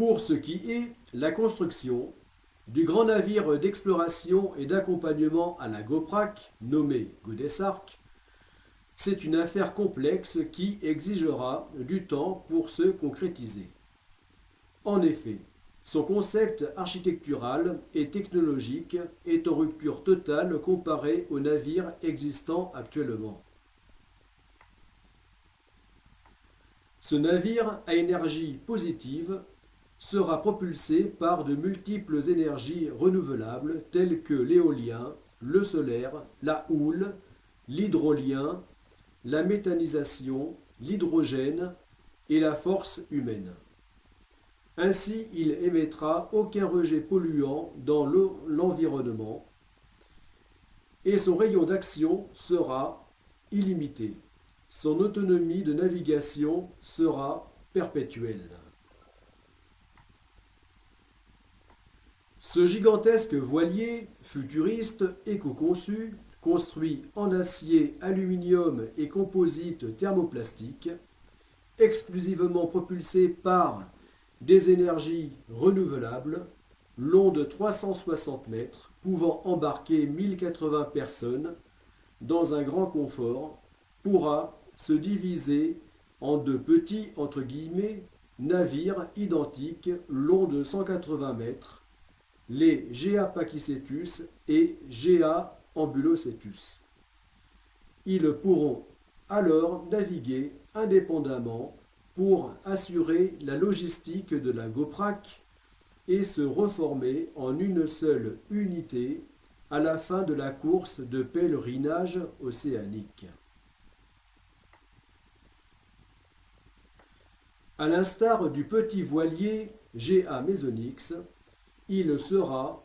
pour ce qui est la construction du grand navire d'exploration et d'accompagnement à la Goprac, nommé Godesarc, c'est une affaire complexe qui exigera du temps pour se concrétiser. En effet, son concept architectural et technologique est en rupture totale comparé aux navires existants actuellement. Ce navire à énergie positive sera propulsé par de multiples énergies renouvelables telles que l'éolien, le solaire, la houle, l'hydrolien, la méthanisation, l'hydrogène et la force humaine. Ainsi, il émettra aucun rejet polluant dans l'environnement et son rayon d'action sera illimité. Son autonomie de navigation sera perpétuelle. Ce gigantesque voilier futuriste éco-conçu, construit en acier, aluminium et composite thermoplastique, exclusivement propulsé par des énergies renouvelables, long de 360 mètres, pouvant embarquer 1080 personnes dans un grand confort, pourra se diviser en deux petits entre guillemets, navires identiques longs de 180 mètres, les Gea Pakicetus et Gea Ambulocetus. Ils pourront alors naviguer indépendamment pour assurer la logistique de la Goprac et se reformer en une seule unité à la fin de la course de pèlerinage océanique. À l'instar du petit voilier Gea Mesonix, il sera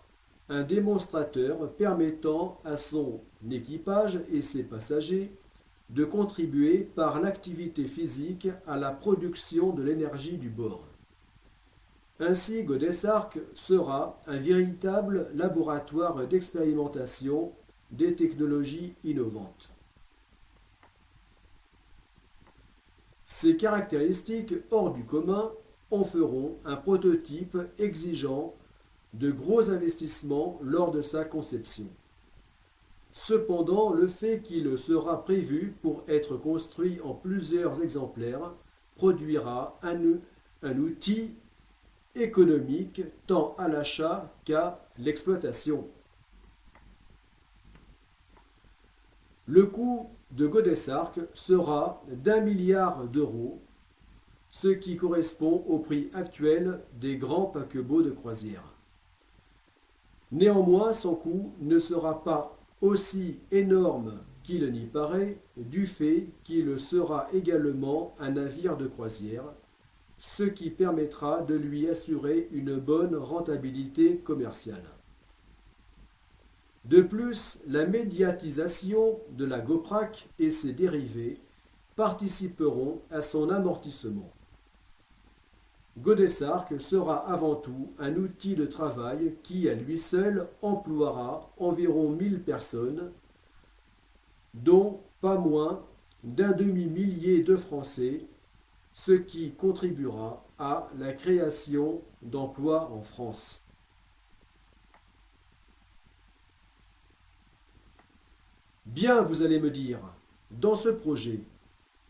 un démonstrateur permettant à son équipage et ses passagers de contribuer par l'activité physique à la production de l'énergie du bord. Ainsi, Godesarc sera un véritable laboratoire d'expérimentation des technologies innovantes. Ces caractéristiques hors du commun en feront un prototype exigeant de gros investissements lors de sa conception. Cependant, le fait qu'il sera prévu pour être construit en plusieurs exemplaires produira un outil économique tant à l'achat qu'à l'exploitation. Le coût de Godesarc sera d'1 milliard d'euros, ce qui correspond au prix actuel des grands paquebots de croisière. Néanmoins, son coût ne sera pas aussi énorme qu'il n'y paraît, du fait qu'il sera également un navire de croisière, ce qui permettra de lui assurer une bonne rentabilité commerciale. De plus, la médiatisation de la Goprac et ses dérivés participeront à son amortissement. Godesarc sera avant tout un outil de travail qui, à lui seul, emploiera environ 1000 personnes, dont pas moins d'un demi-millier de Français, ce qui contribuera à la création d'emplois en France. Bien, vous allez me dire, dans ce projet,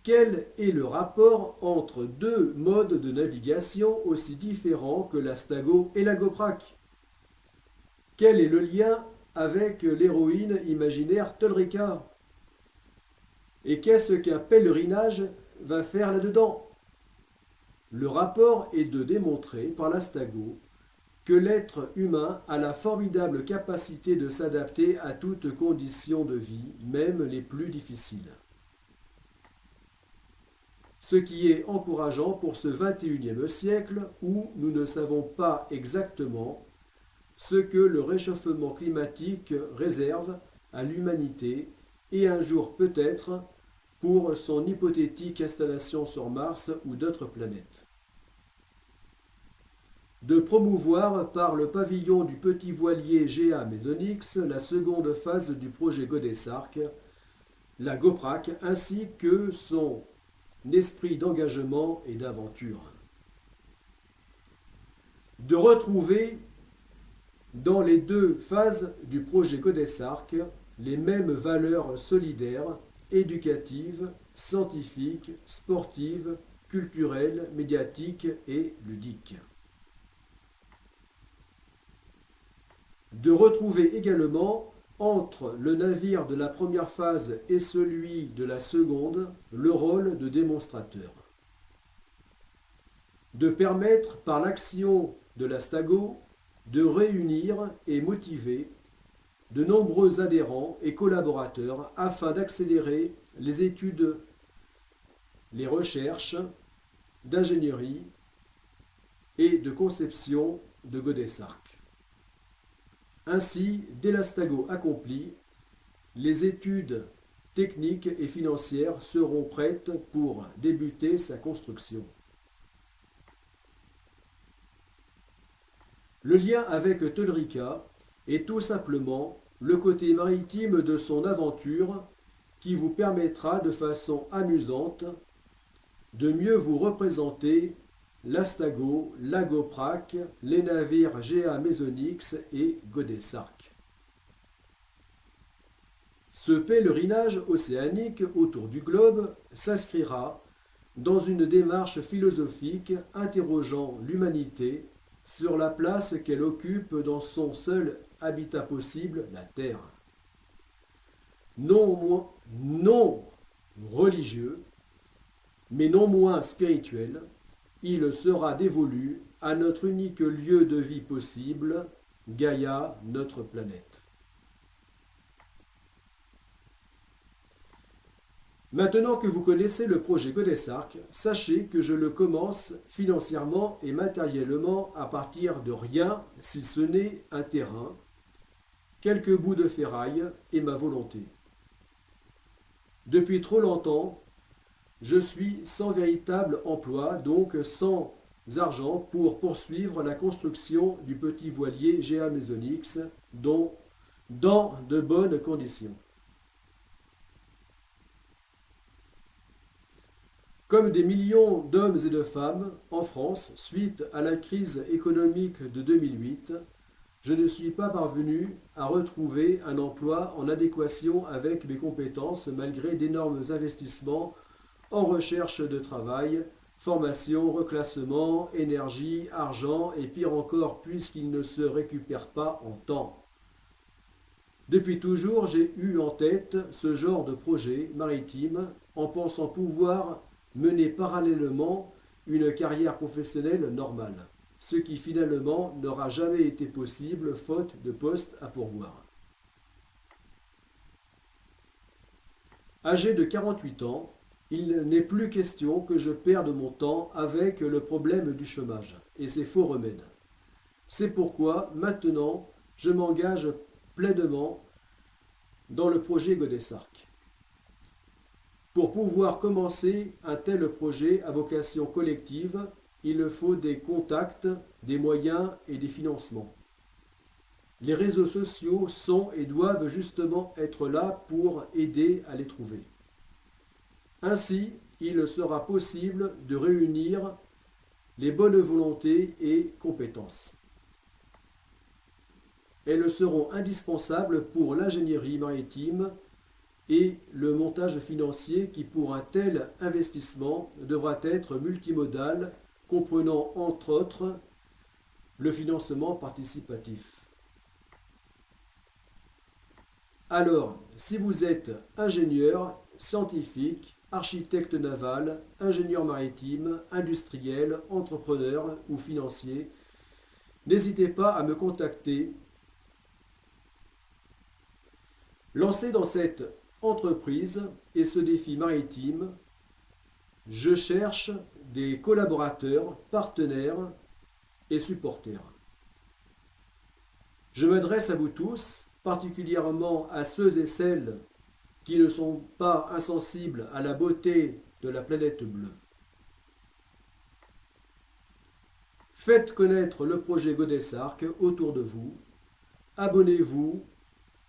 quel est le rapport entre deux modes de navigation aussi différents que la Stago et la Goprac? Quel est le lien avec l'héroïne imaginaire Tolrika? Et qu'est-ce qu'un pèlerinage va faire là-dedans? Le rapport est de démontrer par la Stago que l'être humain a la formidable capacité de s'adapter à toutes conditions de vie, même les plus difficiles. Ce qui est encourageant pour ce XXIe siècle où nous ne savons pas exactement ce que le réchauffement climatique réserve à l'humanité et un jour peut-être pour son hypothétique installation sur Mars ou d'autres planètes. De promouvoir par le pavillon du petit voilier Gea Mesonix la seconde phase du projet Godesarc, la Goprac, ainsi que son esprit d'engagement et d'aventure. De retrouver dans les deux phases du projet Codesarc les mêmes valeurs solidaires, éducatives, scientifiques, sportives, culturelles, médiatiques et ludiques. De retrouver également entre le navire de la première phase et celui de la seconde le rôle de démonstrateur. De permettre par l'action de l'Astago de réunir et motiver de nombreux adhérents et collaborateurs afin d'accélérer les études, les recherches d'ingénierie et de conception de Codesarc. Ainsi, dès l'Astago accompli, les études techniques et financières seront prêtes pour débuter sa construction. Le lien avec Teulrica est tout simplement le côté maritime de son aventure qui vous permettra de façon amusante de mieux vous représenter l'Astago, l'Agoprac, les navires GA Mesonix et Codesarc. Ce pèlerinage océanique autour du globe s'inscrira dans une démarche philosophique interrogeant l'humanité sur la place qu'elle occupe dans son seul habitat possible, la Terre. Non religieux, mais non moins spirituel, il sera dévolu à notre unique lieu de vie possible, Gaïa, notre planète. Maintenant que vous connaissez le projet Codesarc, sachez que je le commence financièrement et matériellement à partir de rien, si ce n'est un terrain, quelques bouts de ferraille et ma volonté. Depuis trop longtemps, je suis sans véritable emploi, donc sans argent pour poursuivre la construction du petit voilier GA Mesonix dans de bonnes conditions. Comme des millions d'hommes et de femmes en France, suite à la crise économique de 2008, je ne suis pas parvenu à retrouver un emploi en adéquation avec mes compétences malgré d'énormes investissements en recherche de travail, formation, reclassement, énergie, argent et pire encore puisqu'il ne se récupère pas en temps. Depuis toujours, j'ai eu en tête ce genre de projet maritime en pensant pouvoir mener parallèlement une carrière professionnelle normale, ce qui finalement n'aura jamais été possible faute de postes à pourvoir. Âgé de 48 ans, il n'est plus question que je perde mon temps avec le problème du chômage et ses faux remèdes. C'est pourquoi maintenant je m'engage pleinement dans le projet Codesarc. Pour pouvoir commencer un tel projet à vocation collective, il faut des contacts, des moyens et des financements. Les réseaux sociaux sont et doivent justement être là pour aider à les trouver. Ainsi, il sera possible de réunir les bonnes volontés et compétences. Elles seront indispensables pour l'ingénierie maritime et le montage financier qui, pour un tel investissement, devra être multimodal, comprenant entre autres le financement participatif. Alors, si vous êtes ingénieur, scientifique, architecte naval, ingénieur maritime, industriel, entrepreneur ou financier, n'hésitez pas à me contacter. Lancé dans cette entreprise et ce défi maritime, je cherche des collaborateurs, partenaires et supporters. Je m'adresse à vous tous, particulièrement à ceux et celles qui ne sont pas insensibles à la beauté de la planète bleue. Faites connaître le projet Codesarc autour de vous, abonnez-vous,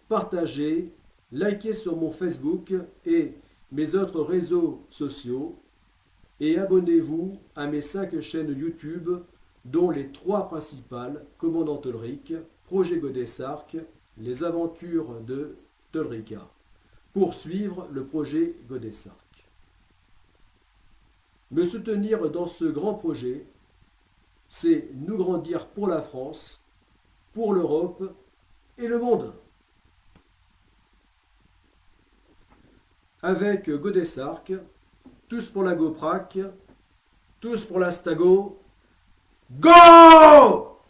partagez, likez sur mon Facebook et mes autres réseaux sociaux et abonnez-vous à mes 5 chaînes YouTube dont les trois principales, Commandant Ulrich, Projet Godesarc, Les aventures de Ulrica, pour suivre le projet Godesarc. Me soutenir dans ce grand projet, c'est nous grandir pour la France, pour l'Europe et le monde. Avec Godesarc, tous pour la GoPrac, tous pour la Stago. Go!